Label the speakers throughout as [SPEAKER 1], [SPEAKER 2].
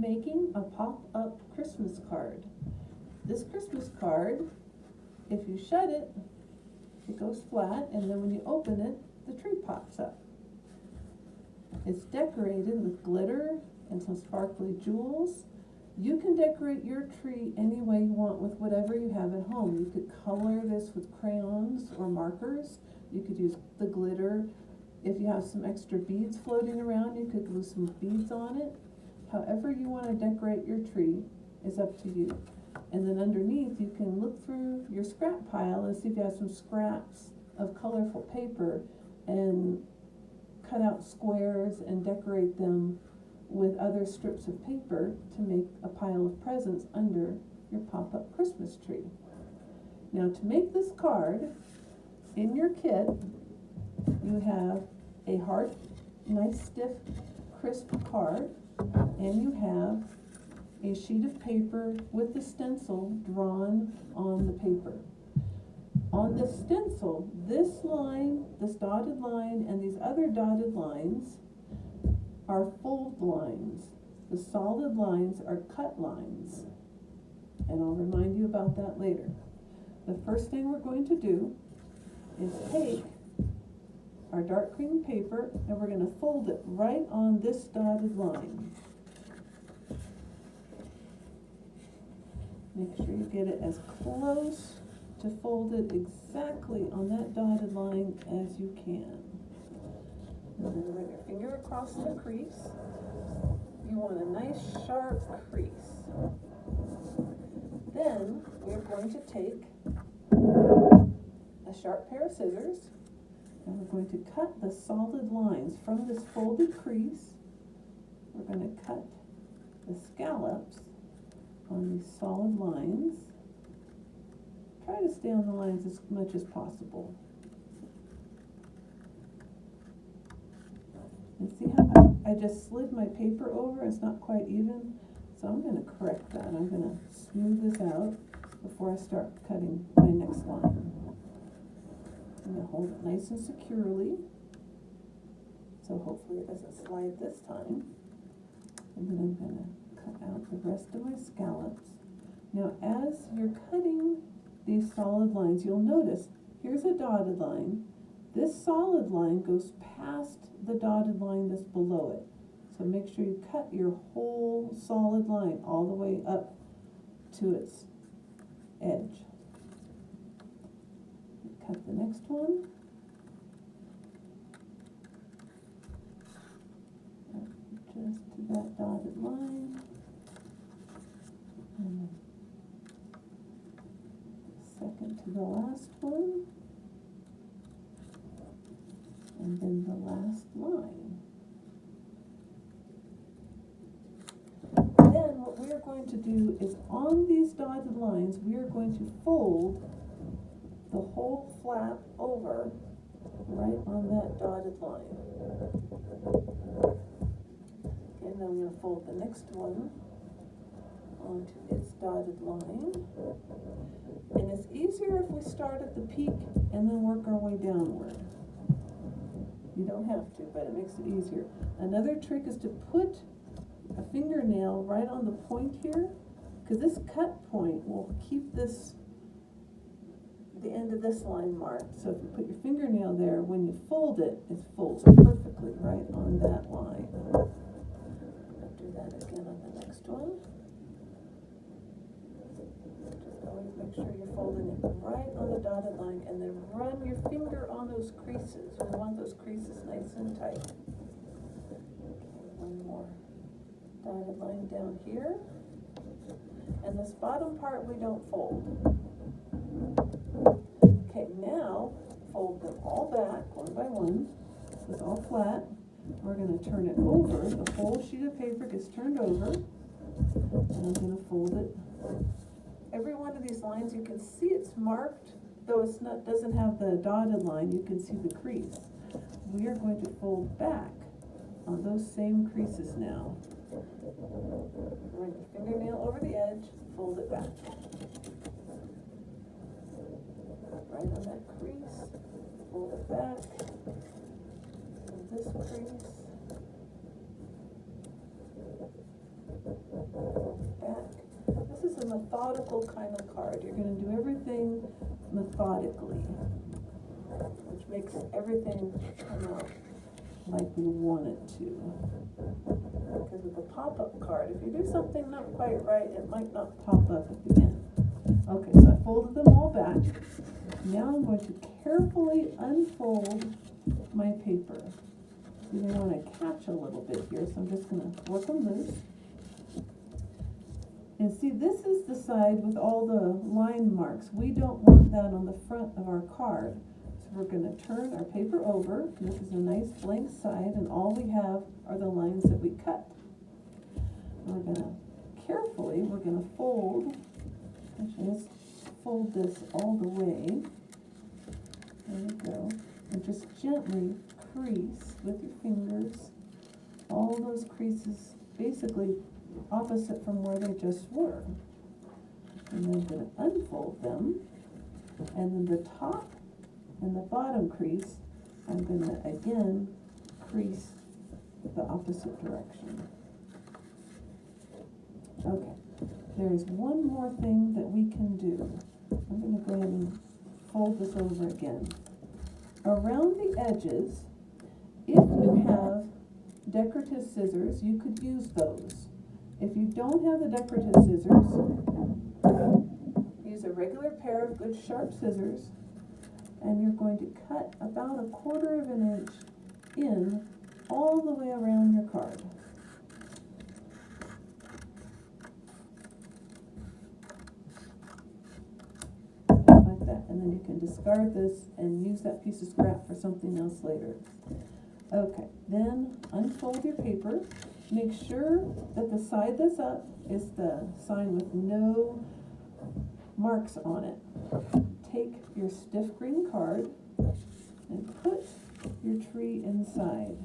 [SPEAKER 1] making a pop-up Christmas card. This Christmas card, if you shut it, it goes flat, and then when you open it, the tree pops up. It's decorated with glitter and some sparkly jewels. You can decorate your tree any way you want with whatever you have at home. You could color this with crayons or markers. You could use the glitter. If you have some extra beads floating around, you could glue some beads on it. However you want to decorate your tree is up to you. And then underneath, you can look through your scrap pile and see if you have some scraps of colorful paper and cut out squares and decorate them with other strips of paper to make a pile of presents under your pop-up Christmas tree. Now, to make this card, in your kit, you have a hard, nice, stiff, crisp card, and you have a sheet of paper with the stencil drawn on the paper. On the stencil, this line, this dotted line, and these other dotted lines are fold lines. The solid lines are cut lines. And I'll remind you about that later. The first thing we're going to do is take our dark green paper and we're going to fold it right on this dotted line. Make sure you get it as close to fold it exactly on that dotted line as you can. And then run your finger across the crease. You want a nice sharp crease. Then we're going to take a sharp pair of scissors and we're going to cut the solid lines from this folded crease. We're going to cut the scallops on these solid lines. Try to stay on the lines as much as possible. And see how I just slid my paper over? It's not quite even. So I'm going to correct that. I'm going to smooth this out before I start cutting my next line. I'm going to hold it nice and securely. So hopefully it doesn't slide this time. And then I'm going to cut out the rest of my scallops. Now as you're cutting these solid lines, you'll notice here's a dotted line. This solid line goes past the dotted line that's below it. So make sure you cut your whole solid line all the way up to its edge. Cut the next one. Just to that dotted line. And second to the last one. And then the last line. Then what we are going to do is on these dotted lines, we are going to fold the whole flap over right on that dotted line. And then I'm going to fold the next one onto its dotted line. And it's easier if we start at the peak and then work our way downward. You don't have to, but it makes it easier. Another trick is to put a fingernail right on the point here, because this cut point will keep this, the end of this line marked. So if you put your fingernail there, when you fold it, it folds perfectly right on that line. I'll do that again on the next one. Just always make sure you're folding it right on the dotted line, and then run your finger on those creases. We want those creases nice and tight. One more dotted line down here. And this bottom part we don't fold. Okay, now fold them all back one by one. It's all flat. We're going to turn it over. The whole sheet of paper gets turned over. And I'm going to fold it. Every one of these lines, you can see it's marked, though it's not, doesn't have the dotted line, you can see the crease. We are going to fold back on those same creases now. Run your fingernail over the edge, fold it back. Right on that crease, fold it back. And this crease. back. This is a methodical kind of card. You're gonna do everything methodically, which makes everything come out like we want it to. Because with the pop-up card, if you do something not quite right, it might not pop up at the end. Okay, so I folded them all back. Now I'm going to carefully unfold my paper. See, they want to catch a little bit here, so I'm just going to work them loose. And see, this is the side with all the line marks. We don't want that on the front of our card. So we're going to turn our paper over. This is a nice blank side, and all we have are the lines that we cut. And we're going to carefully, we're going to fold. Actually, let's fold this all the way. There we go. And just gently crease with your fingers all those creases, basically opposite from where they just were. And then I'm going to unfold them, and then the top and the bottom crease, I'm going to again crease the opposite direction. Okay, there is one more thing that we can do. I'm going to go ahead and fold this over again. Around the edges, if you have decorative scissors, you could use those. If you don't have the decorative scissors, use a regular pair of good sharp scissors, and you're going to cut about 1/4 of an inch in all the way around your card. Like that, and then you can discard this and use that piece of scrap for something else later. Okay, then unfold your paper. Make sure that the side that's up is the sign with no marks on it. Take your stiff green card and put your tree inside.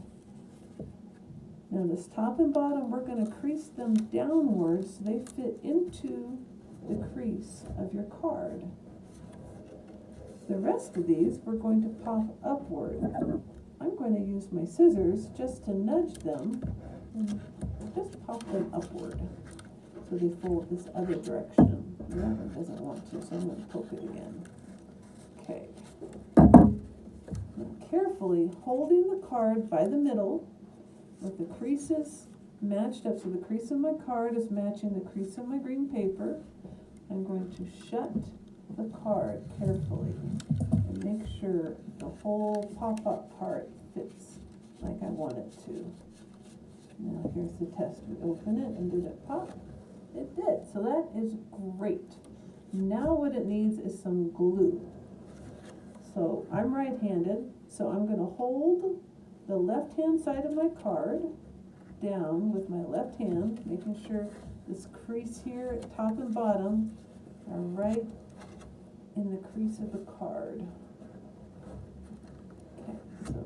[SPEAKER 1] Now this top and bottom, we're going to crease them downwards so they fit into the crease of your card. The rest of these we're going to pop upward. I'm going to use my scissors just to nudge them and just pop them upward so they fold this other direction. The other one doesn't want to, so I'm going to poke it again. Okay. Now carefully holding the card by the middle with the creases matched up, so the crease of my card is matching the crease of my green paper, I'm going to shut the card carefully and make sure the whole pop-up part fits like I want it to. Now here's the test. We open it, and did it pop? It did. So that is great. Now what it needs is some glue. So I'm right-handed, so I'm going to hold the left-hand side of my card down with my left hand, making sure this crease here, top and bottom, are right in the crease of the card. Okay, so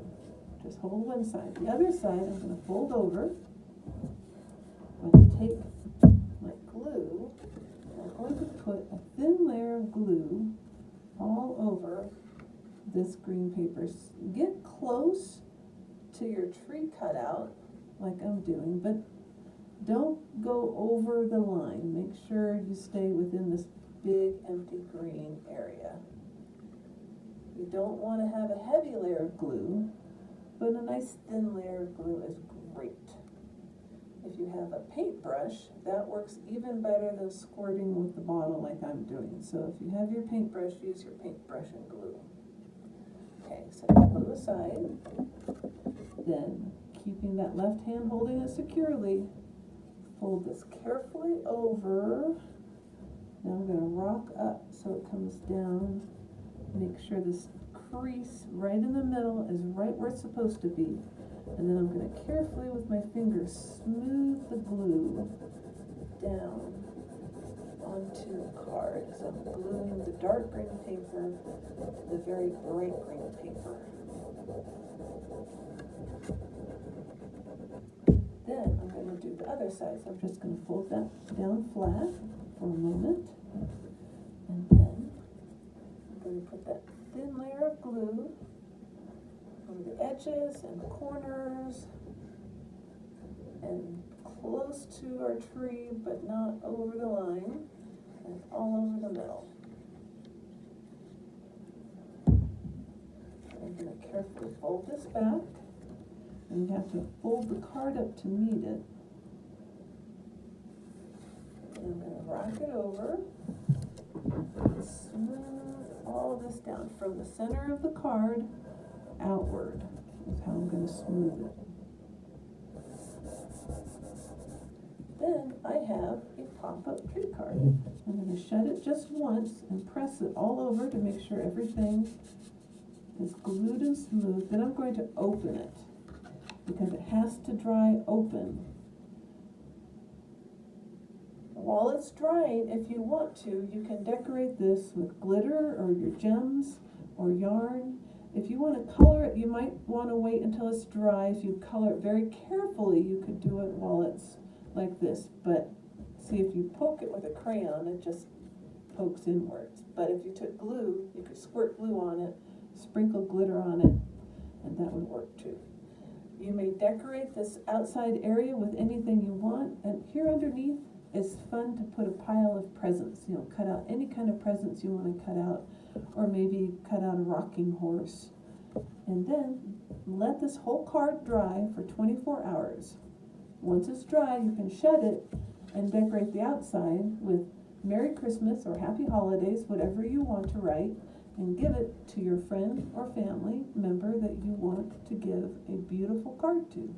[SPEAKER 1] just hold one side. The other side I'm going to fold over. I'm going to take my glue, and I'm going to put a thin layer of glue all over this green paper. Get close to your tree cutout like I'm doing, but don't go over the line. Make sure you stay within this big empty green area. You don't want to have a heavy layer of glue, but a nice thin layer of glue is great. If you have a paintbrush, that works even better than squirting with the bottle like I'm doing. So if you have your paintbrush, use your paintbrush and glue. Okay, set the glue aside. Then, keeping that left hand holding it securely, fold this carefully over. Now I'm going to rock up so it comes down. Make sure this crease right in the middle is right where it's supposed to be. And then I'm going to carefully with my fingers smooth the glue down onto the card. So I'm gluing the dark green paper to the very bright green paper. Then I'm going to do the other side. So I'm just going to fold that down flat for a moment. And then I'm going to put that thin layer of glue on the edges and corners and close to our tree, but not over the line, and all over the middle. I'm going to carefully fold this back, and you have to fold the card up to meet it. And I'm going to rock it over, and smooth all of this down from the center of the card outward is how I'm going to smooth it. Then I have a pop-up tree card. I'm going to shut it just once and press it all over to make sure everything is glued and smooth. Then I'm going to open it because it has to dry open. While it's drying, if you want to, you can decorate this with glitter or your gems or yarn. If you want to color it, you might want to wait until it's dry. If you color it very carefully, you could do it while it's like this. But see, if you poke it with a crayon, it just pokes inwards. But if you took glue, you could squirt glue on it, sprinkle glitter on it, and that would work too. You may decorate this outside area with anything you want, and here underneath it's fun to put a pile of presents. You know, cut out any kind of presents you want to cut out, or maybe cut out a rocking horse. And then let this whole card dry for 24 hours. Once it's dry, you can shut it and decorate the outside with Merry Christmas or Happy Holidays, whatever you want to write, and give it to your friend or family member that you want to give a beautiful card to.